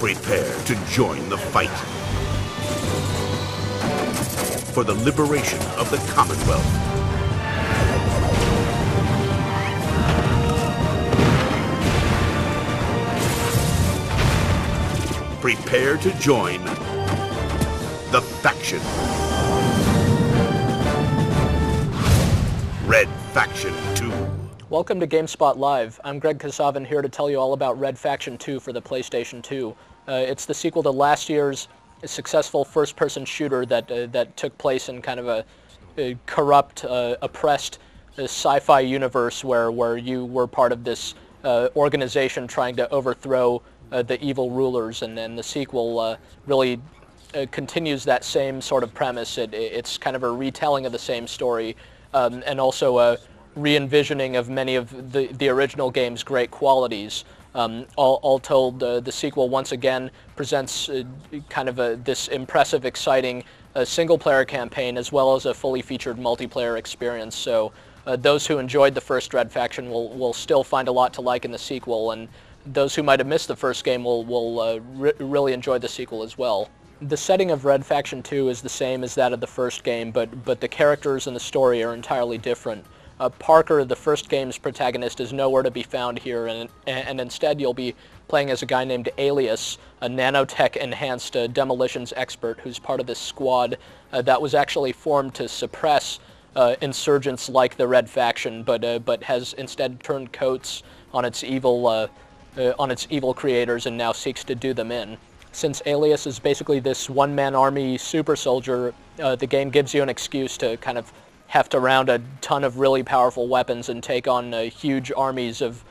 Prepare to join the fight for the liberation of the Commonwealth. Prepare to join the faction. Red Faction 2. Welcome to Gamespot Live. I'm Greg Kasavin here to tell you all about Red Faction 2 for the PlayStation 2. It's the sequel to last year's successful first-person shooter that took place in kind of a corrupt, oppressed sci-fi universe where you were part of this organization trying to overthrow the evil rulers, and then the sequel really continues that same sort of premise. It's kind of a retelling of the same story, and also a re-envisioning of many of the original game's great qualities. All told, the sequel once again presents kind of this impressive, exciting single-player campaign as well as a fully featured multiplayer experience. So those who enjoyed the first Red Faction will still find a lot to like in the sequel, and those who might have missed the first game will really enjoy the sequel as well. The setting of Red Faction 2 is the same as that of the first game, but the characters and the story are entirely different. Parker, the first game's protagonist, is nowhere to be found here, and instead you'll be playing as a guy named Alias, a nanotech-enhanced demolitions expert who's part of this squad that was actually formed to suppress insurgents like the Red Faction, but has instead turned coats on its evil creators and now seeks to do them in. Since Alias is basically this one-man army super soldier, the game gives you an excuse to kind of heft around a ton of really powerful weapons and take on huge armies of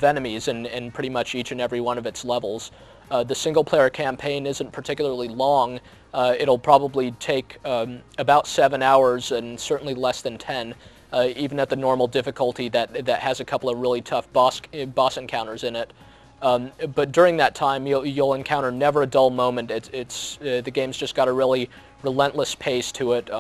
enemies in pretty much each and every one of its levels. The single-player campaign isn't particularly long. It'll probably take about 7 hours and certainly less than 10, even at the normal difficulty that has a couple of really tough boss encounters in it. But during that time, you'll encounter never a dull moment. The game's just got a really relentless pace to it.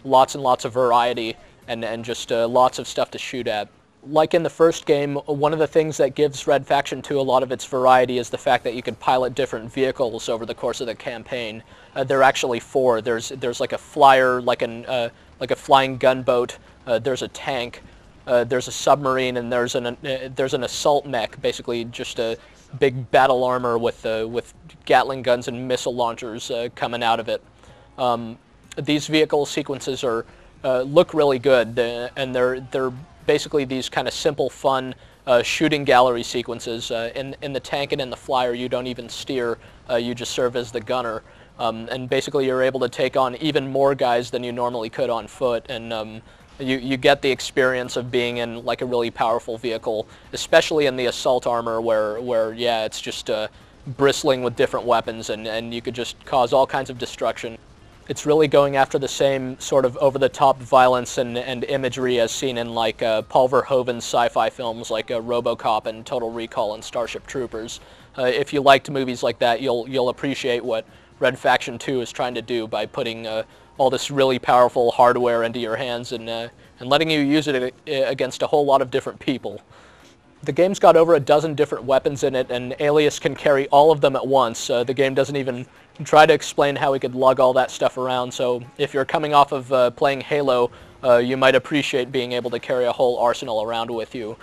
Lots and lots of variety, and just lots of stuff to shoot at. Like in the first game, one of the things that gives Red Faction 2 a lot of its variety is the fact that you can pilot different vehicles over the course of the campaign. There are actually 4. There's like a flyer, like a flying gunboat. There's a tank. There's a submarine, and there's an assault mech, basically just a big battle armor with Gatling guns and missile launchers coming out of it. These vehicle sequences look really good, and they're basically these kind of simple, fun shooting gallery sequences. In the tank and in the flyer, you don't even steer; you just serve as the gunner, and basically you're able to take on even more guys than you normally could on foot, and you get the experience of being in like a really powerful vehicle, especially in the assault armor, where yeah, it's just bristling with different weapons, and you could just cause all kinds of destruction. It's really going after the same sort of over-the-top violence and imagery as seen in like Paul Verhoeven's sci-fi films like RoboCop and Total Recall and Starship Troopers. If you liked movies like that, you'll appreciate what Red Faction 2 is trying to do by putting all this really powerful hardware into your hands and letting you use it against a whole lot of different people. The game's got over a dozen different weapons in it, and Alias can carry all of them at once. The game doesn't even try to explain how he could lug all that stuff around, so if you're coming off of playing Halo, you might appreciate being able to carry a whole arsenal around with you.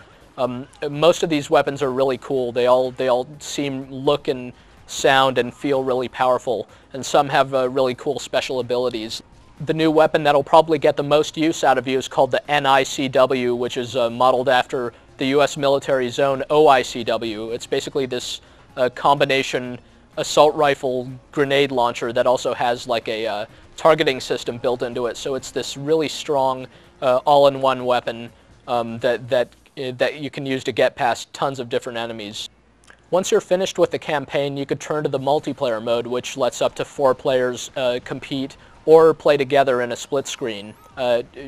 Most of these weapons are really cool. They all seem, look, and sound and feel really powerful, and some have really cool special abilities. The new weapon that'll probably get the most use out of you is called the NICW, which is modeled after the U.S. military's own OICW. It's basically this combination assault rifle grenade launcher that also has like a targeting system built into it. So it's this really strong all-in-one weapon that you can use to get past tons of different enemies. Once you're finished with the campaign, you could turn to the multiplayer mode, which lets up to 4 players compete or play together in a split screen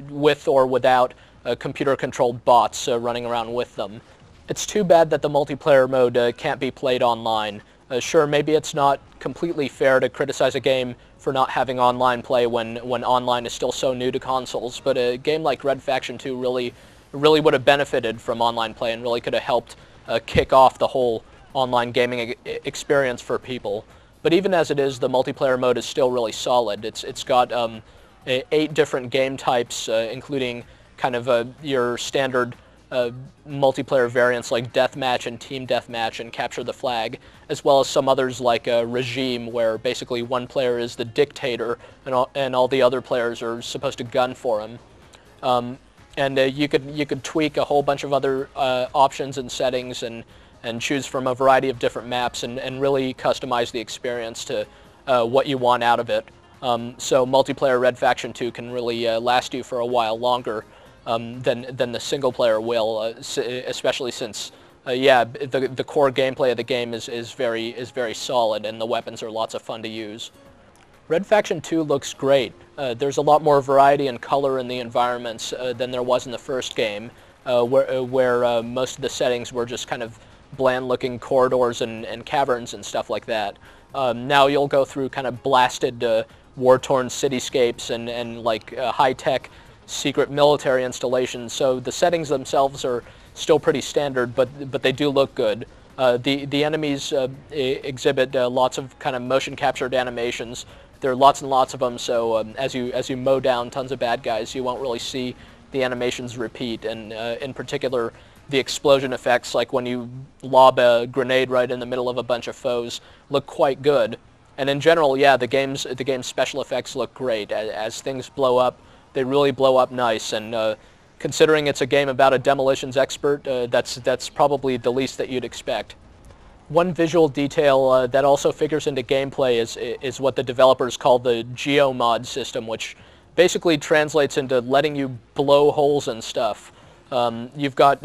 with or without computer-controlled bots running around with them. It's too bad that the multiplayer mode can't be played online. Sure, maybe it's not completely fair to criticize a game for not having online play when online is still so new to consoles, but a game like Red Faction 2 really would have benefited from online play and really could have helped kick off the whole online gaming experience for people. But even as it is, the multiplayer mode is still really solid. It's got 8 different game types, including kind of your standard multiplayer variants like deathmatch and team deathmatch and capture the flag, as well as some others like regime, where basically one player is the dictator and all the other players are supposed to gun for him. And you could tweak a whole bunch of other options and settings and choose from a variety of different maps and really customize the experience to what you want out of it. So multiplayer Red Faction 2 can really last you for a while longer than the single player will, especially since the core gameplay of the game is very solid and the weapons are lots of fun to use. Red Faction 2 looks great. There's a lot more variety and color in the environments than there was in the first game, where most of the settings were just kind of bland-looking corridors and caverns and stuff like that. Now you'll go through kind of blasted, war-torn cityscapes and like high-tech secret military installations. So the settings themselves are still pretty standard, but they do look good. The enemies exhibit lots of kind of motion-captured animations. There are lots and lots of them, so as you mow down tons of bad guys, you won't really see the animations repeat. And in particular, the explosion effects, like when you lob a grenade right in the middle of a bunch of foes, look quite good. And in general, yeah, the game's special effects look great. As things blow up, they really blow up nice. And considering it's a game about a demolitions expert, that's probably the least that you'd expect. One visual detail that also figures into gameplay is what the developers call the geomod system, which basically translates into letting you blow holes in stuff. You've got,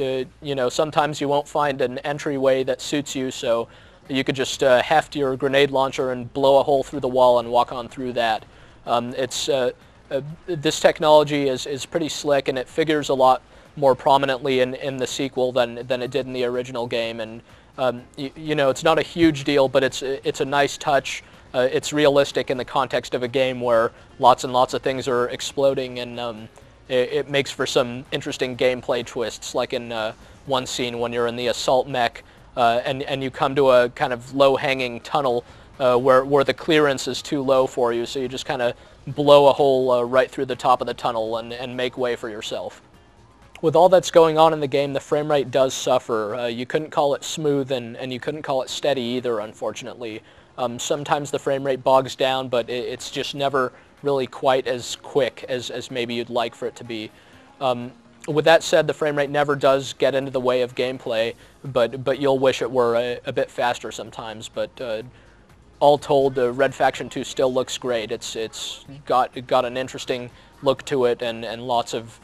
sometimes you won't find an entryway that suits you, so you could just heft your grenade launcher and blow a hole through the wall and walk on through that. This technology is pretty slick, and it figures a lot more prominently in the sequel than it did in the original game. And it's not a huge deal, but it's a nice touch. It's realistic in the context of a game where lots and lots of things are exploding, and it makes for some interesting gameplay twists, like in one scene when you're in the assault mech and you come to a kind of low-hanging tunnel where the clearance is too low for you, so you just kind of blow a hole right through the top of the tunnel and make way for yourself. With all that's going on in the game, the frame rate does suffer. You couldn't call it smooth, and you couldn't call it steady either, unfortunately. Sometimes the frame rate bogs down, but it's just never really quite as quick as maybe you'd like for it to be. With that said, the frame rate never does get into the way of gameplay, but you'll wish it were a bit faster sometimes. But all told, Red Faction 2 still looks great. It's got an interesting look to it and lots of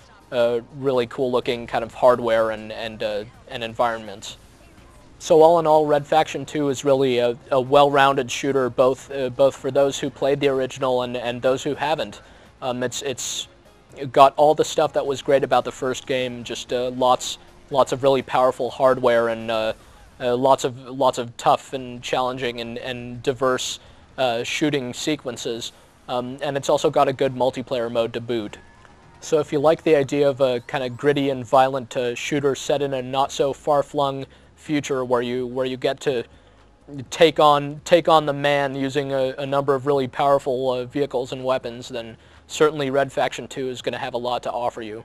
really cool-looking kind of hardware and environments. So all in all, Red Faction 2 is really a well-rounded shooter, both for those who played the original and those who haven't. It's got all the stuff that was great about the first game, just lots of really powerful hardware and lots of tough and challenging and diverse shooting sequences. And it's also got a good multiplayer mode to boot. So if you like the idea of a kind of gritty and violent shooter set in a not so far-flung future where you get to take on the man using a number of really powerful vehicles and weapons, then certainly Red Faction 2 is going to have a lot to offer you.